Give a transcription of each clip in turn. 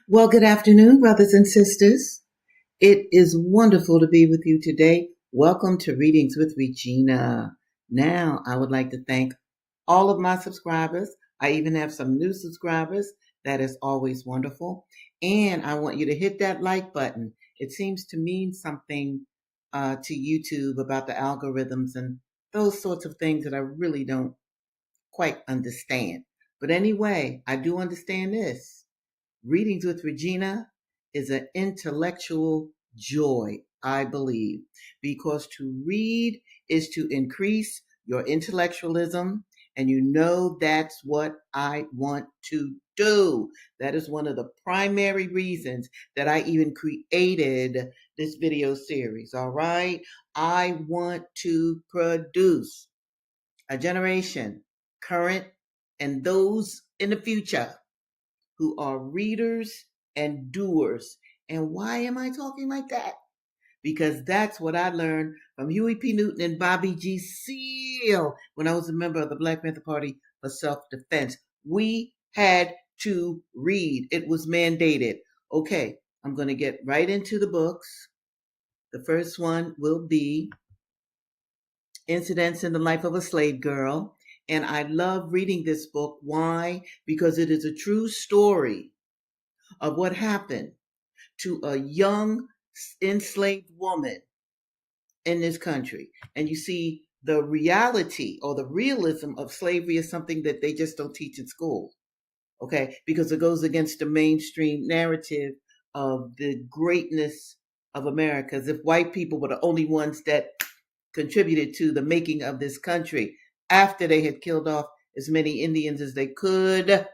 Well, good afternoon, brothers and sisters. It is wonderful to be with you today. Welcome to Readings with Regina. Now, I would like to thank all of my subscribers. I even have some new subscribers. That is always wonderful. And I want you to hit that like button. It seems to mean something to YouTube about the algorithms and those sorts of things that I really don't quite understand. But anyway, I do understand this. Readings with Regina is an intellectual joy, I believe, because to read is to increase your intellectualism, and you know that's what I want to do. That is one of the primary reasons that I even created this video series, all right? I want to produce a generation, current and those in the future, who are readers and doers. And why am I talking like that? Because that's what I learned from Huey P. Newton and Bobby G. Seale when I was a member of the Black Panther Party for self-defense. We had to read. It was mandated. Okay, I'm going to get right into the books. The first one will be Incidents in the Life of a Slave Girl. And I love reading this book. Why? Because it is a true story of what happened to a young enslaved woman in this country. And you see, the reality or the realism of slavery is something that they just don't teach in school, okay? Because it goes against the mainstream narrative of the greatness of America, as if white people were the only ones that contributed to the making of this country after they had killed off as many Indians as they could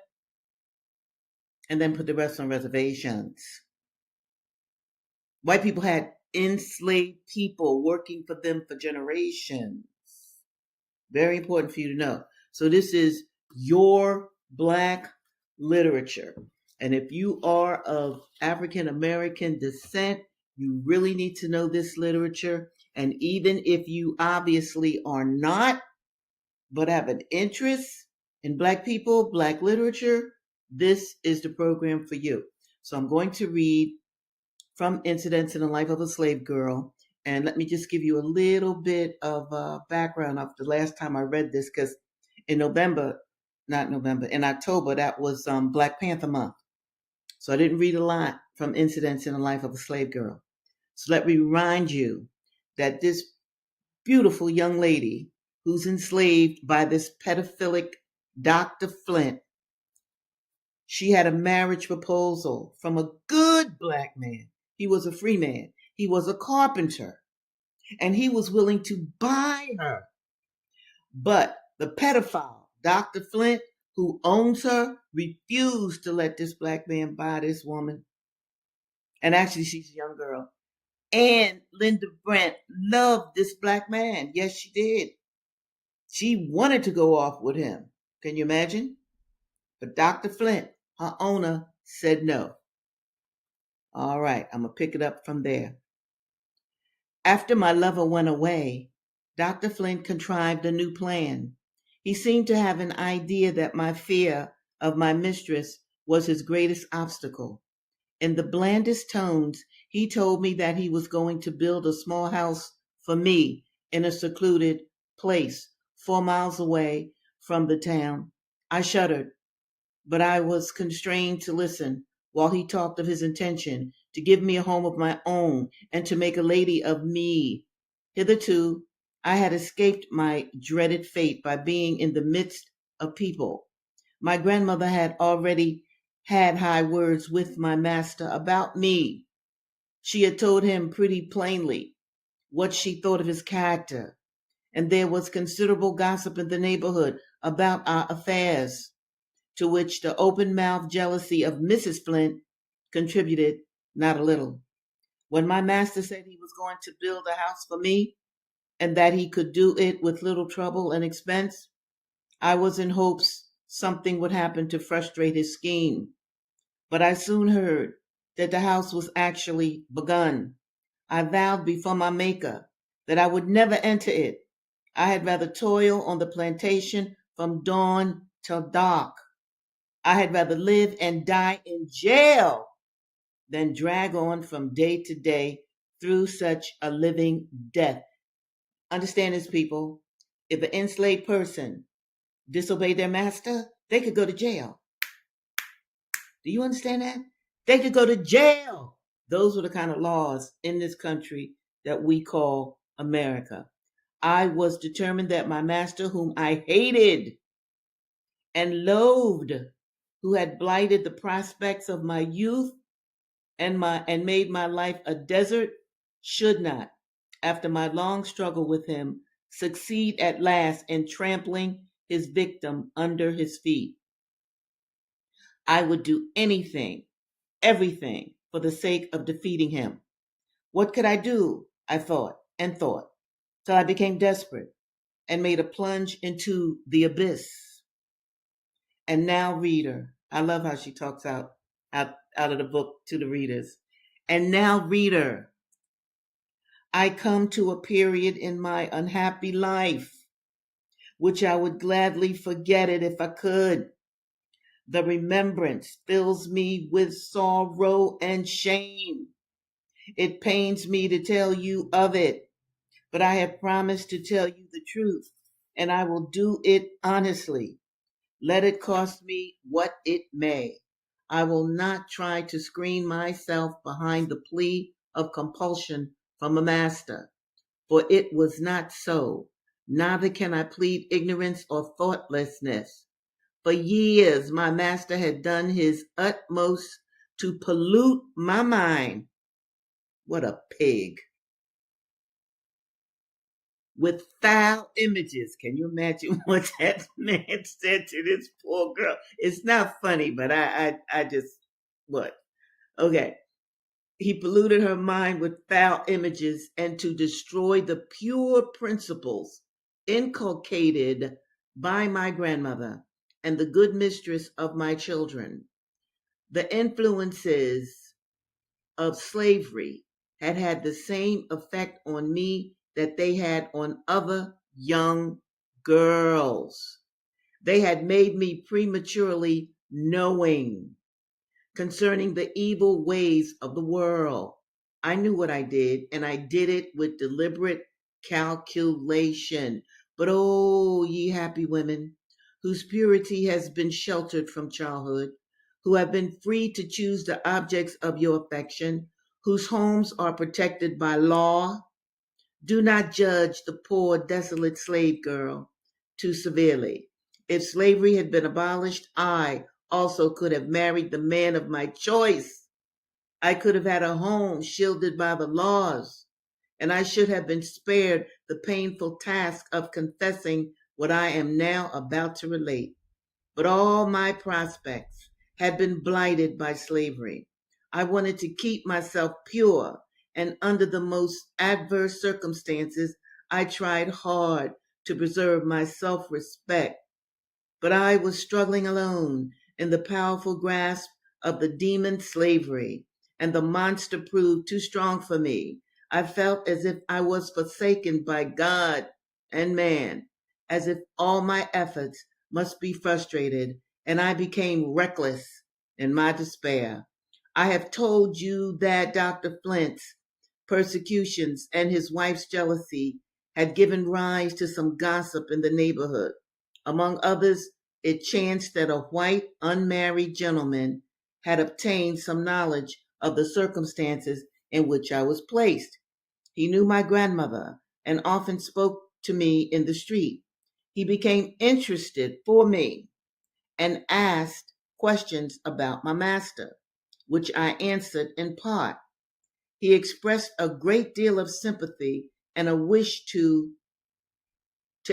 and then put the rest on reservations. White people had enslaved people working for them for generations. Very important for you to know. So this is your Black literature. And if you are of African American descent, you really need to know this literature. And even if you obviously are not, but have an interest in Black people, Black literature, this is the program for you. So I'm going to read from Incidents in the Life of a Slave Girl. And let me just give you a little bit of background of the last time I read this, because in in October, that was Black Panther Month. So I didn't read a lot from Incidents in the Life of a Slave Girl. So let me remind you that this beautiful young lady who's enslaved by this pedophilic Dr. Flint, she had a marriage proposal from a good Black man. He was a free man. He was a carpenter. And he was willing to buy her. But the pedophile, Dr. Flint, who owns her, refused to let this Black man buy this woman. And actually, she's a young girl. And Linda Brent loved this Black man. Yes, she did. She wanted to go off with him. Can you imagine? But Dr. Flint, her owner, said no. All right, I'm going to pick it up from there. After my lover went away, Dr. Flint contrived a new plan. He seemed to have an idea that my fear of my mistress was his greatest obstacle. In the blandest tones, he told me that he was going to build a small house for me in a secluded place 4 miles away from the town. I shuddered, but I was constrained to listen while he talked of his intention to give me a home of my own and to make a lady of me. Hitherto, I had escaped my dreaded fate by being in the midst of people. My grandmother had already had high words with my master about me. She had told him pretty plainly what she thought of his character, and there was considerable gossip in the neighborhood about our affairs, to which the open-mouthed jealousy of Mrs. Flint contributed not a little. When my master said he was going to build a house for me and that he could do it with little trouble and expense, I was in hopes something would happen to frustrate his scheme. But I soon heard that the house was actually begun. I vowed before my Maker that I would never enter it. I had rather toil on the plantation from dawn till dark I had rather live and die in jail than drag on from day to day through such a living death. Understand this, people. If an enslaved person disobeyed their master, they could go to jail. Do you understand that? They could go to jail. Those were the kind of laws in this country that we call America. I was determined that my master, whom I hated and loathed, who had blighted the prospects of my youth and made my life a desert, should not, after my long struggle with him, succeed at last in trampling his victim under his feet. I would do anything, everything, for the sake of defeating him. What could I do? I thought and thought, till I became desperate and made a plunge into the abyss. And now, reader, I love how she talks out of the book to the readers. And now, reader, I come to a period in my unhappy life, which I would gladly forget it if I could. The remembrance fills me with sorrow and shame. It pains me to tell you of it, but I have promised to tell you the truth, and I will do it honestly. Let it cost me what it may. I will not try to screen myself behind the plea of compulsion from a master, for it was not so. Neither can I plead ignorance or thoughtlessness. For years, my master had done his utmost to pollute my mind. What a pig. With foul images. Can you imagine what that man said to this poor girl? It's not funny, but I just, what? Okay. He polluted her mind with foul images and to destroy the pure principles inculcated by my grandmother and the good mistress of my children. The influences of slavery had the same effect on me that they had on other young girls. They had made me prematurely knowing concerning the evil ways of the world. I knew what I did, and I did it with deliberate calculation. But oh, ye happy women, whose purity has been sheltered from childhood, who have been free to choose the objects of your affection, whose homes are protected by law, do not judge the poor, desolate slave girl too severely. If slavery had been abolished, I also could have married the man of my choice. I could have had a home shielded by the laws, and I should have been spared the painful task of confessing what I am now about to relate. But all my prospects had been blighted by slavery. I wanted to keep myself pure, and under the most adverse circumstances, I tried hard to preserve my self respect. But I was struggling alone in the powerful grasp of the demon slavery, and the monster proved too strong for me. I felt as if I was forsaken by God and man, as if all my efforts must be frustrated, and I became reckless in my despair. I have told you that Dr. Flint's persecutions and his wife's jealousy had given rise to some gossip in the neighborhood. Among others, it chanced that a white unmarried gentleman had obtained some knowledge of the circumstances in which I was placed. He knew my grandmother and often spoke to me in the street. He became interested for me and asked questions about my master, which I answered in part. He expressed a great deal of sympathy and a wish to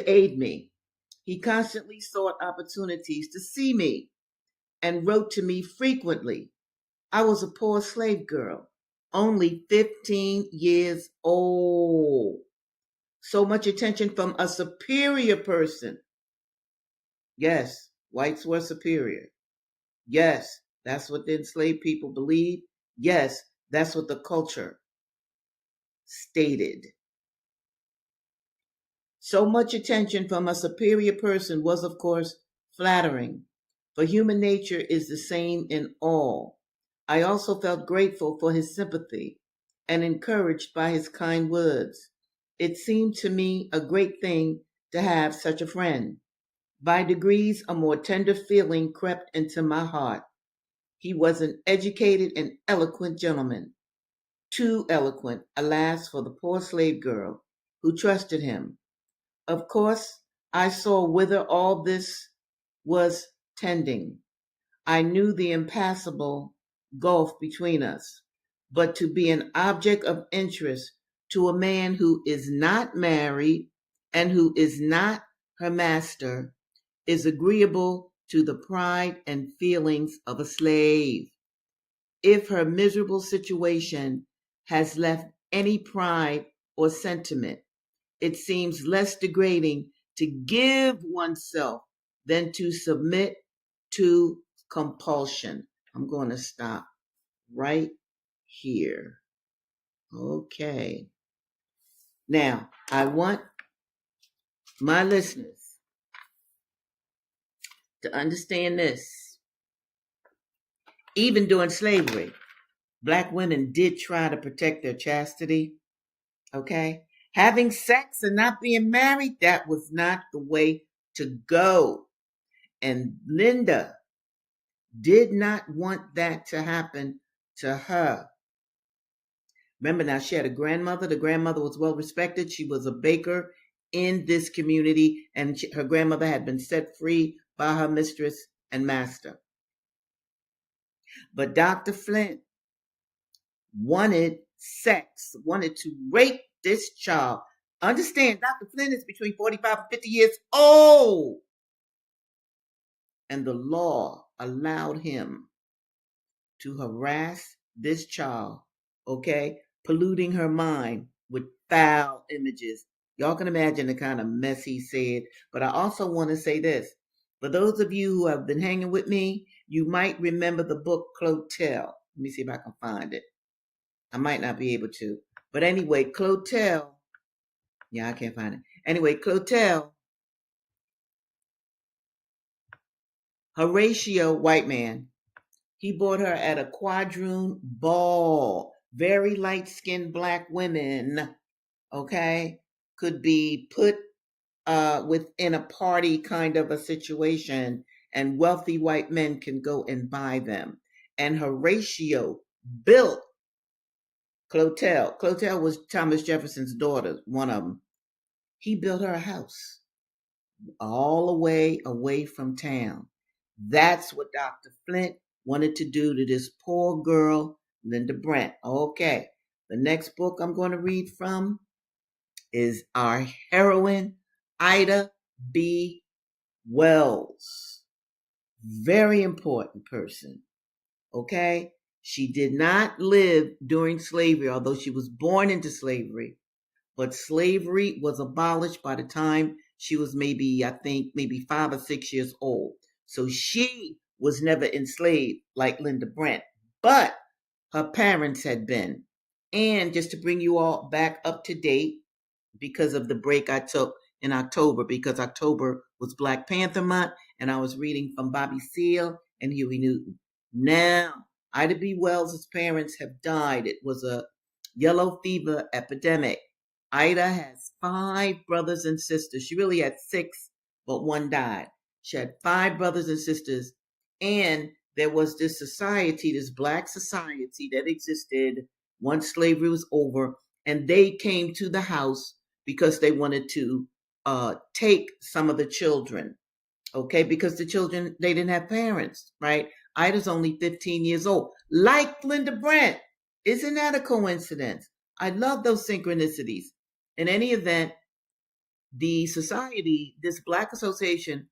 aid me. He constantly sought opportunities to see me and wrote to me frequently. I was a poor slave girl, only 15 years old. So much attention from a superior person. Yes, whites were superior. Yes, that's what the enslaved people believed. Yes, that's what the culture stated. So much attention from a superior person was, of course, flattering, for human nature is the same in all. I also felt grateful for his sympathy and encouraged by his kind words. It seemed to me a great thing to have such a friend. By degrees, a more tender feeling crept into my heart. He was an educated and eloquent gentleman, too eloquent, alas, for the poor slave girl who trusted him. Of course, I saw whither all this was tending. I knew the impassable gulf between us. But to be an object of interest to a man who is not married and who is not her master is agreeable to the pride and feelings of a slave. If her miserable situation has left any pride or sentiment, it seems less degrading to give oneself than to submit to compulsion. I'm going to stop right here. Okay. Now, I want my listeners to understand this. Even during slavery, Black women did try to protect their chastity. Okay. Having sex and not being married, that was not the way to go. And Linda did not want that to happen to her. Remember now, she had a grandmother. The grandmother was well respected. She was a baker in this community, and her grandmother had been set free by her mistress and master. But Dr. Flint wanted sex, wanted to rape this child. Understand, Dr. Flint is between 45 and 50 years old. And the law allowed him to harass this child, okay, polluting her mind with foul images. Y'all can imagine the kind of mess he said. But I also want to say this. For those of you who have been hanging with me, you might remember the book Clotel. Let me see if I can find it. I might not be able to. But anyway, Clotel. Yeah, I can't find it. Anyway, Clotel, Horatio, white man, he bought her at a quadroon ball. Very light-skinned Black women, okay, could be put within a party kind of a situation, and wealthy white men can go and buy them. And Horatio built Clotel. Clotel was Thomas Jefferson's daughter, one of them. He built her a house all the way away from town. That's what Dr. Flint wanted to do to this poor girl, Linda Brent. Okay, the next book I'm going to read from is our heroine, Ida B. Wells. Very important person. Okay, she did not live during slavery, although she was born into slavery. But slavery was abolished by the time she was maybe 5 or 6 years old. So she was never enslaved like Linda Brent, but her parents had been. And just to bring you all back up to date, because of the break I took in October, because October was Black Panther Month, and I was reading from Bobby Seale and Huey Newton. Now, Ida B. Wells' parents have died. It was a yellow fever epidemic. Ida has 5 brothers and sisters. She really had 6, but one died. She had 5 brothers and sisters, and there was this society, this Black society that existed once slavery was over, and they came to the house because they wanted to take some of the children, okay? Because the children, they didn't have parents, right? Ida's only 15 years old, like Linda Brent. Isn't that a coincidence? I love those synchronicities. In any event, the society, this Black association,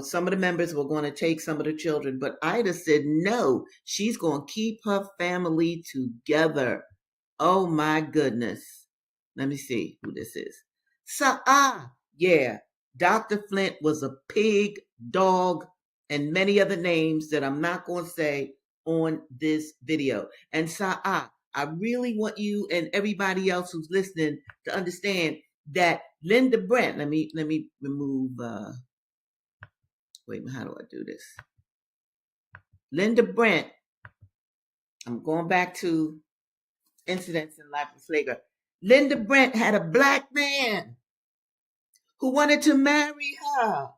some of the members were going to take some of the children, but Ida said no, she's going to keep her family together. Oh my goodness. Let me see who this is. Yeah, Dr. Flint was a pig, dog, and many other names that I'm not going to say on this video. And I really want you and everybody else who's listening to understand that Linda Brent, let me remove Wait a minute, how do I do this? Linda Brent, I'm going back to Incidents in Life of Slavery. Linda Brent had a black man who wanted to marry her.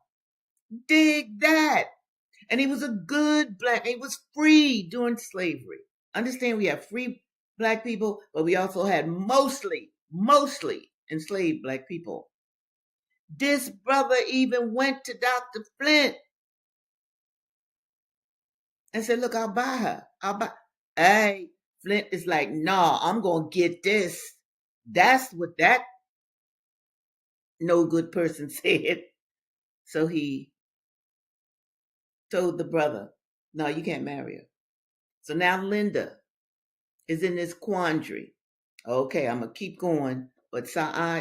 Dig that. And he was a good black, he was free during slavery. Understand, we have free black people, but we also had mostly enslaved black people. This brother even went to Dr. Flint and said, look, I'll buy her. Hey, Flint is like, nah, I'm going to get this. That's what that no good person said. So he told the brother, no, you can't marry her. So now Linda is in this quandary. Okay, I'm going to keep going. But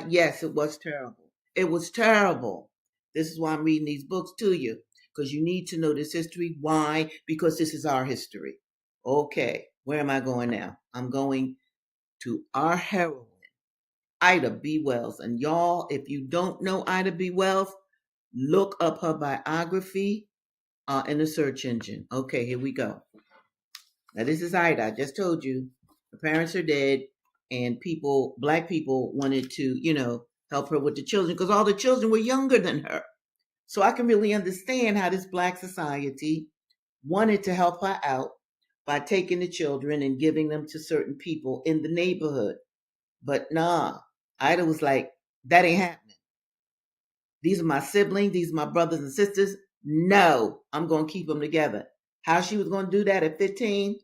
yes, it was terrible. It was terrible. This is why I'm reading these books to you, because you need to know this history. Why? Because this is our history. Okay, where am I going now? I'm going to our heroine, Ida B. Wells. And y'all, if you don't know Ida B. Wells, look up her biography in the search engine. Okay, here we go. Now, this is Ida. I just told you her parents are dead, and black people wanted to, help her with the children because all the children were younger than her. So I can really understand how this black society wanted to help her out by taking the children and giving them to certain people in the neighborhood. But nah, Ida was like, that ain't happening. These are my siblings. These are my brothers and sisters. No, I'm going to keep them together. How she was going to do that at 15?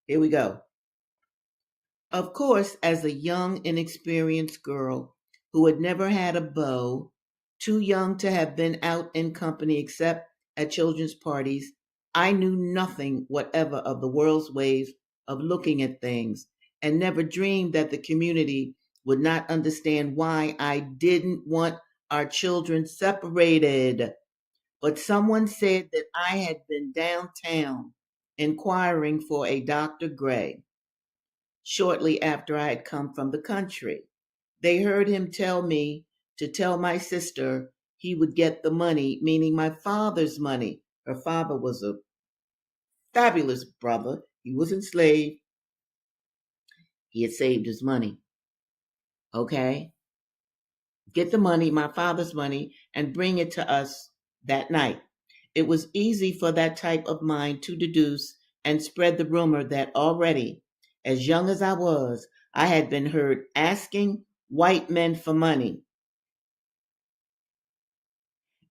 Here we go. Of course, as a young, inexperienced girl who had never had a beau, too young to have been out in company except at children's parties, I knew nothing whatever of the world's ways of looking at things and never dreamed that the community would not understand why I didn't want our children separated. But someone said that I had been downtown inquiring for a Dr. Gray shortly after I had come from the country. They heard him tell me to tell my sister he would get the money, meaning my father's money. Her father was a fabulous brother. He was enslaved. He had saved his money. Okay? Get the money, my father's money, and bring it to us that night. It was easy for that type of mind to deduce and spread the rumor that already, as young as I was, I had been heard asking white men for money.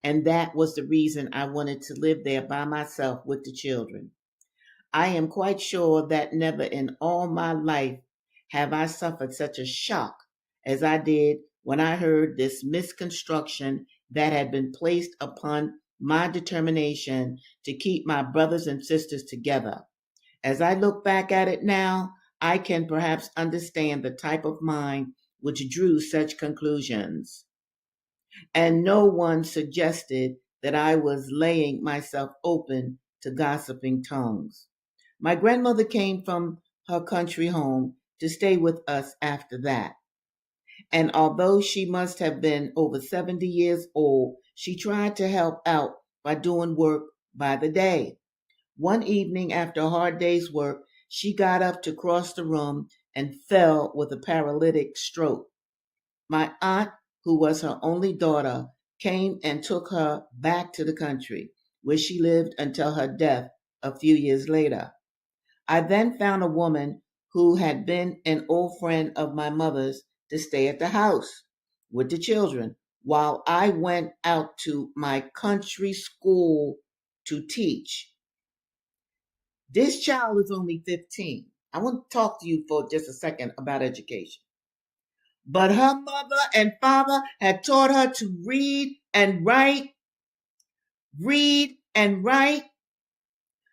And that was the reason I wanted to live there by myself with the children. I am quite sure that never in all my life have I suffered such a shock as I did when I heard this misconstruction that had been placed upon my determination to keep my brothers and sisters together. As I look back at it now, I can perhaps understand the type of mind which drew such conclusions. And no one suggested that I was laying myself open to gossiping tongues. My grandmother came from her country home to stay with us after that. And although she must have been over 70 years old, she tried to help out by doing work by the day. One evening after a hard day's work, she got up to cross the room and fell with a paralytic stroke. My aunt, who was her only daughter, came and took her back to the country, where she lived until her death a few years later. I then found a woman who had been an old friend of my mother's to stay at the house with the children while I went out to my country school to teach. This child is only 15. I want to talk to you for just a second about education. But her mother and father had taught her to read and write,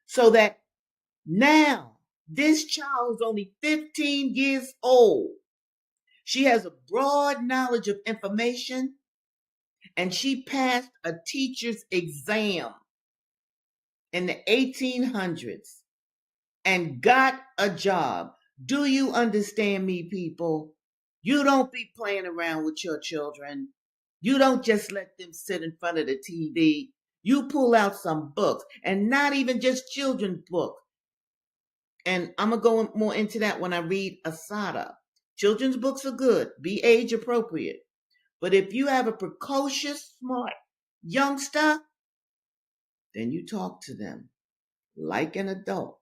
so that now this child is only 15 years old. She has a broad knowledge of information, and she passed a teacher's exam in the 1800s and got a job. Do you understand me, people? You don't be playing around with your children. You don't just let them sit in front of the TV. You pull out some books, and not even just children's books. And I'm going to go more into that when I read Assata. Children's books are good, be age appropriate. But if you have a precocious, smart youngster, then you talk to them like an adult.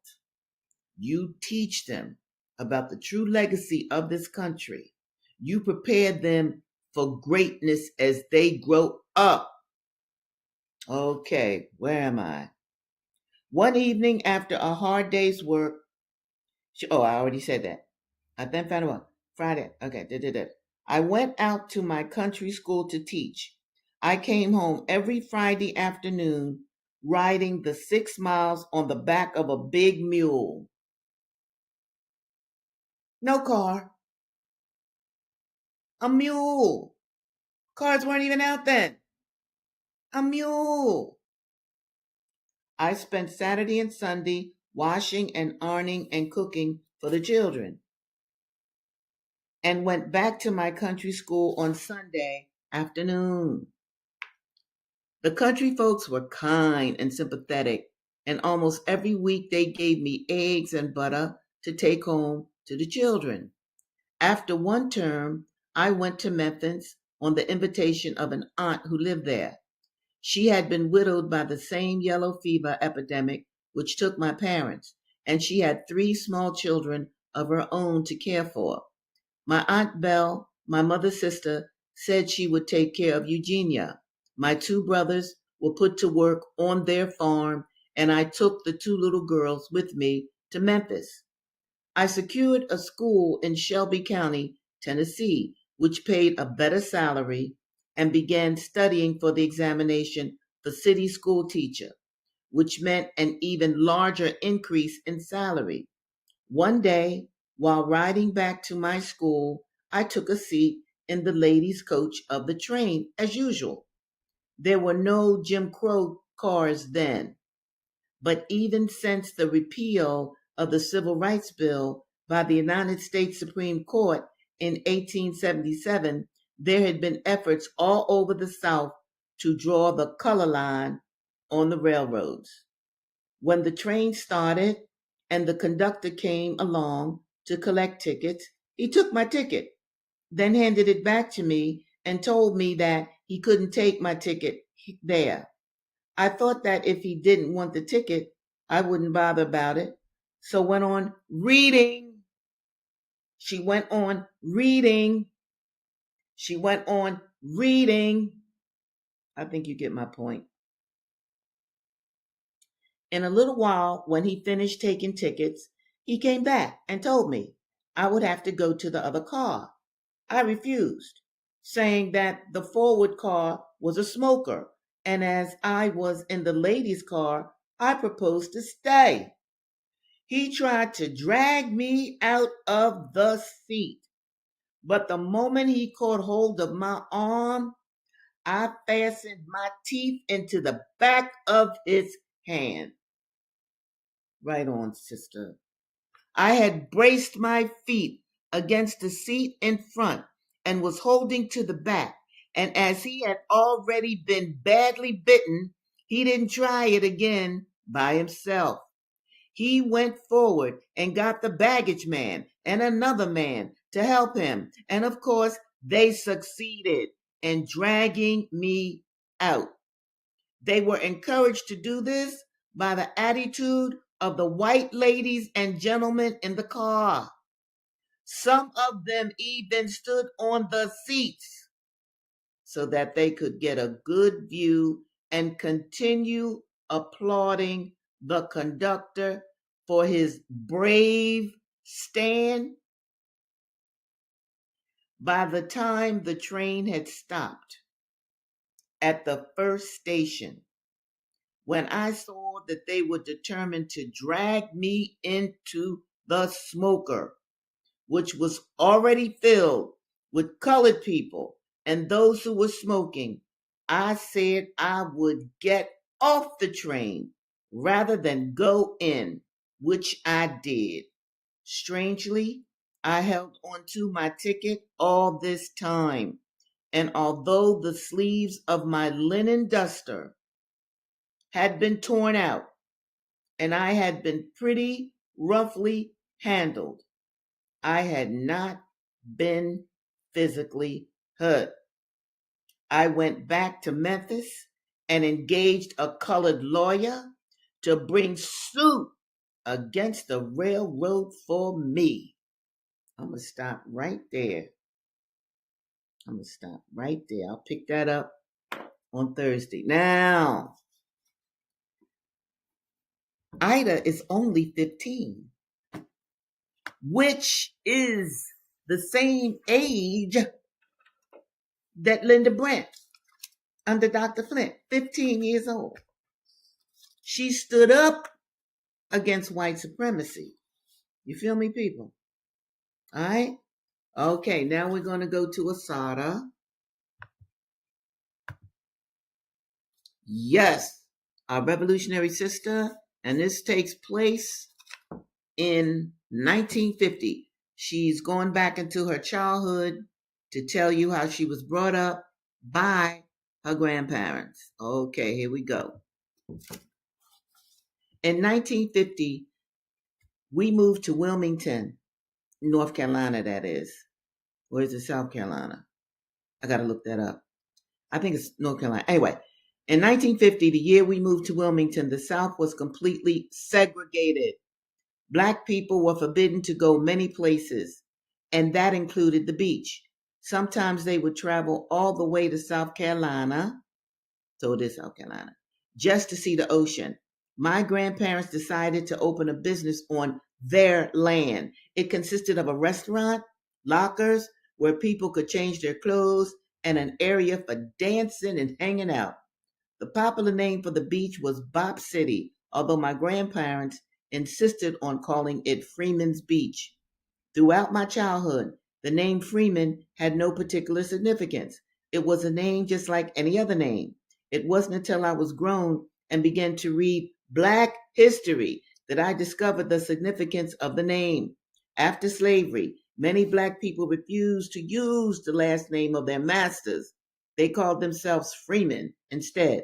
You teach them about the true legacy of this country. You prepare them for greatness as they grow up. Okay, where am I? One evening after a hard day's work, I already said that. I then found one. Friday. Okay. I went out to my country school to teach. I came home every Friday afternoon riding the 6 miles on the back of a big mule. No car. A mule. Cars weren't even out then. A mule. I spent Saturday and Sunday washing and ironing and cooking for the children, and went back to my country school on Sunday afternoon. The country folks were kind and sympathetic, and almost every week they gave me eggs and butter to take home to the children. After one term, I went to Memphis on the invitation of an aunt who lived there. She had been widowed by the same yellow fever epidemic which took my parents, and she had 3 small children of her own to care for. My Aunt Belle, my mother's sister, said she would take care of Eugenia. My 2 brothers were put to work on their farm, and I took the 2 little girls with me to Memphis. I secured a school in Shelby County, Tennessee, which paid a better salary, and began studying for the examination for city school teacher, which meant an even larger increase in salary. One day, while riding back to my school, I took a seat in the ladies' coach of the train, as usual. There were no Jim Crow cars then, but even since the repeal of the Civil Rights Bill by the United States Supreme Court in 1877, there had been efforts all over the South to draw the color line on the railroads. When the train started and the conductor came along to collect tickets, he took my ticket, then handed it back to me and told me that he couldn't take my ticket there. I thought that if he didn't want the ticket, I wouldn't bother about it. So went on reading. She went on reading. She went on reading. I think you get my point. In a little while, when he finished taking tickets, he came back and told me I would have to go to the other car. I refused, saying that the forward car was a smoker, and as I was in the ladies' car, I proposed to stay. He tried to drag me out of the seat, but the moment he caught hold of my arm, I fastened my teeth into the back of his hand. Right on, sister. I had braced my feet against the seat in front and was holding to the back. And as he had already been badly bitten, he didn't try it again by himself. He went forward and got the baggage man and another man to help him. And of course, they succeeded in dragging me out. They were encouraged to do this by the attitude of the white ladies and gentlemen in the car. Some of them even stood on the seats so that they could get a good view and continue applauding the conductor for his brave stand. By the time the train had stopped at the first station, when I saw that they were determined to drag me into the smoker, which was already filled with colored people and those who were smoking, I said I would get off the train rather than go in, which I did. Strangely, I held onto my ticket all this time, and although the sleeves of my linen duster had been torn out and I had been pretty roughly handled. I had not been physically hurt. I went back to Memphis and engaged a colored lawyer to bring suit against the railroad for me. I'm going to stop right there. I'll pick that up on Thursday. Now, Ida is only 15, which is the same age that Linda Brent under Dr. Flint, 15 years old. She stood up against white supremacy. You feel me, people? All right? Okay, now we're going to go to Assata. Yes, our revolutionary sister, and this takes place in 1950. She's going back into her childhood to tell you how she was brought up by her grandparents. Okay, here we go. In 1950, we moved to Wilmington, North Carolina, that is. Or is it South Carolina? I got to look that up. I think it's North Carolina. Anyway, in 1950, the year we moved to Wilmington, the South was completely segregated. Black people were forbidden to go many places, and that included the beach. Sometimes they would travel all the way to South Carolina, so it is South Carolina, just to see the ocean. My grandparents decided to open a business on their land. It consisted of a restaurant, lockers where people could change their clothes, and an area for dancing and hanging out. The popular name for the beach was Bop City, although my grandparents insisted on calling it Freeman's Beach. Throughout my childhood, the name Freeman had no particular significance. It was a name just like any other name. It wasn't until I was grown and began to read Black history that I discovered the significance of the name. After slavery, many Black people refused to use the last name of their masters. They called themselves Freemen instead.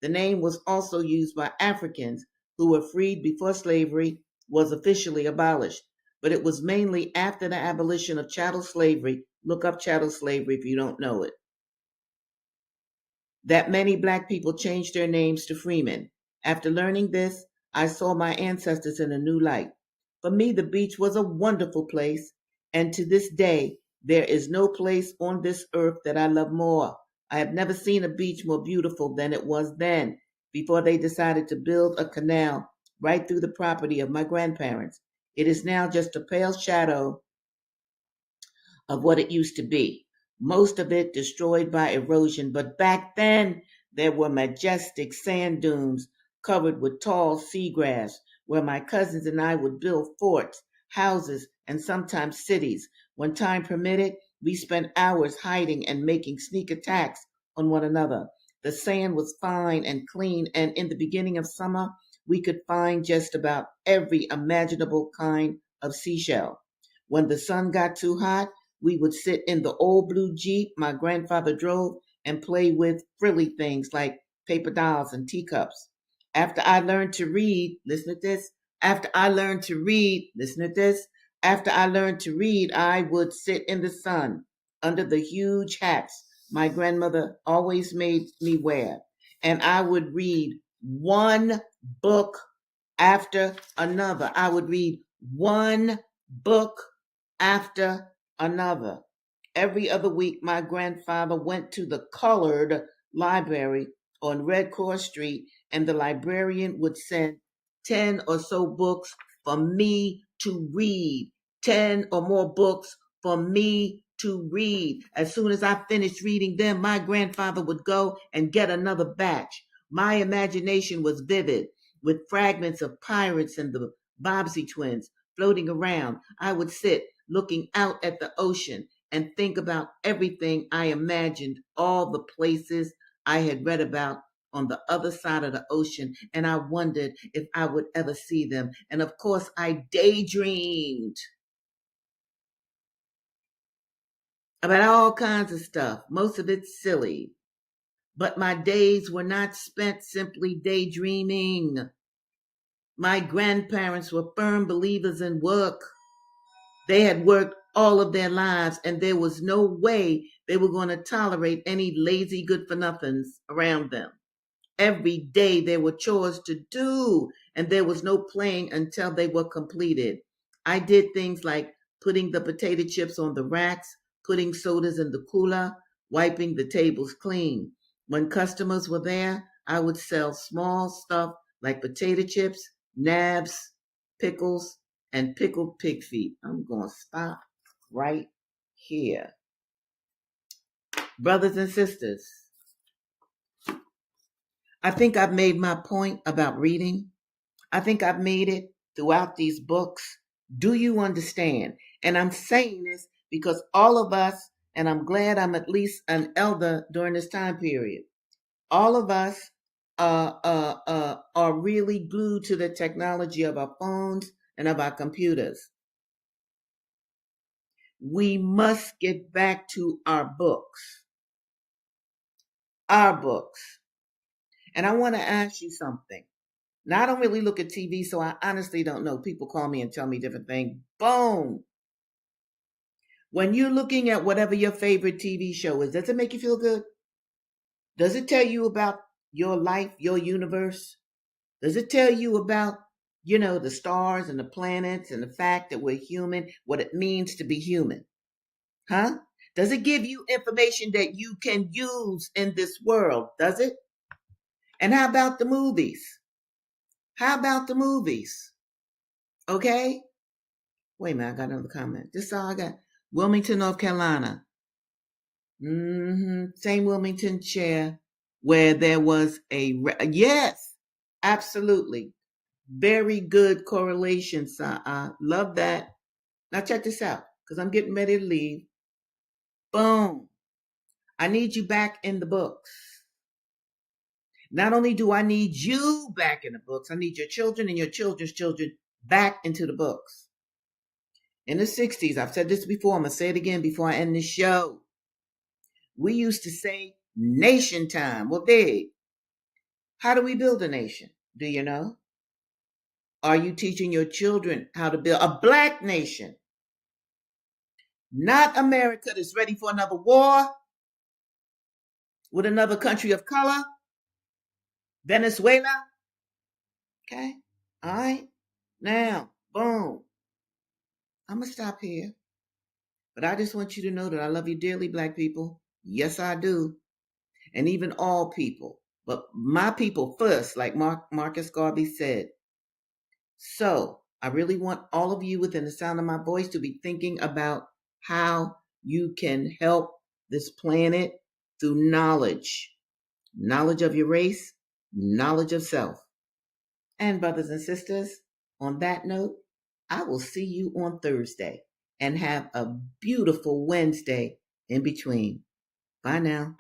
The name was also used by Africans who were freed before slavery was officially abolished. But it was mainly after the abolition of chattel slavery, look up chattel slavery if you don't know it, that many Black people changed their names to Freemen. After learning this, I saw my ancestors in a new light. For me, the beach was a wonderful place, and to this day, there is no place on this earth that I love more. I have never seen a beach more beautiful than it was then, before they decided to build a canal right through the property of my grandparents. It is now just a pale shadow of what it used to be. Most of it destroyed by erosion, but back then there were majestic sand dunes covered with tall seagrass where my cousins and I would build forts, houses, and sometimes cities. When time permitted, we spent hours hiding and making sneak attacks on one another. The sand was fine and clean, and in the beginning of summer, we could find just about every imaginable kind of seashell. When the sun got too hot, we would sit in the old blue Jeep my grandfather drove and play with frilly things like paper dolls and teacups. After I learned to read, listen to this. After I learned to read, listen to this. After I learned to read, I would sit in the sun under the huge hats my grandmother always made me wear, and I would read one book after another. I would read one book after another. Every other week, my grandfather went to the colored library on Red Cross Street, and the librarian would send 10 or so books for me to read. 10 or more books for me to read. As soon as I finished reading them, my grandfather would go and get another batch. My imagination was vivid, with fragments of pirates and the Bobbsey twins floating around. I would sit looking out at the ocean and think about everything I imagined, all the places I had read about on the other side of the ocean, and I wondered if I would ever see them. And of course, I daydreamed about all kinds of stuff, most of it silly. But my days were not spent simply daydreaming. My grandparents were firm believers in work. They had worked all of their lives, and there was no way they were going to tolerate any lazy good for nothings around them. Every day there were chores to do, and there was no playing until they were completed. I did things like putting the potato chips on the racks, putting sodas in the cooler, wiping the tables clean. When customers were there, I would sell small stuff like potato chips, nabs, pickles, and pickled pig feet. I'm going to stop right here. Brothers and sisters, I think I've made my point about reading. I think I've made it throughout these books. Do you understand? And I'm saying this because all of us, and I'm glad I'm at least an elder during this time period, all of us are really glued to the technology of our phones and of our computers. We must get back to our books. Our books. And I want to ask you something. Now, I don't really look at TV, so I honestly don't know. People call me and tell me different things. Boom. When you're looking at whatever your favorite TV show is, does it make you feel good? Does it tell you about your life, your universe? Does it tell you about, the stars and the planets and the fact that we're human, what it means to be human? Huh? Does it give you information that you can use in this world? Does it? And how about the movies? How about the movies? Okay? Wait a minute, I got another comment. This is all I got. Wilmington, North Carolina. Same Wilmington chair where there was yes, absolutely. Very good correlation. Love that. Now check this out, because I'm getting ready to leave. Boom. I need you back in the books. Not only do I need you back in the books, I need your children and your children's children back into the books. In the 60s, I've said this before, I'm going to say it again before I end this show. We used to say nation time. Well, Dave, how do we build a nation? Do you know? Are you teaching your children how to build a black nation? Not America that's ready for another war with another country of color, Venezuela. Okay? All right? Now, boom. I'm going to stop here. But I just want you to know that I love you dearly, black people. Yes, I do. And even all people. But my people first, like Marcus Garvey said. So I really want all of you within the sound of my voice to be thinking about how you can help this planet through knowledge. Knowledge of your race, knowledge of self. And brothers and sisters, on that note, I will see you on Thursday and have a beautiful Wednesday in between. Bye now.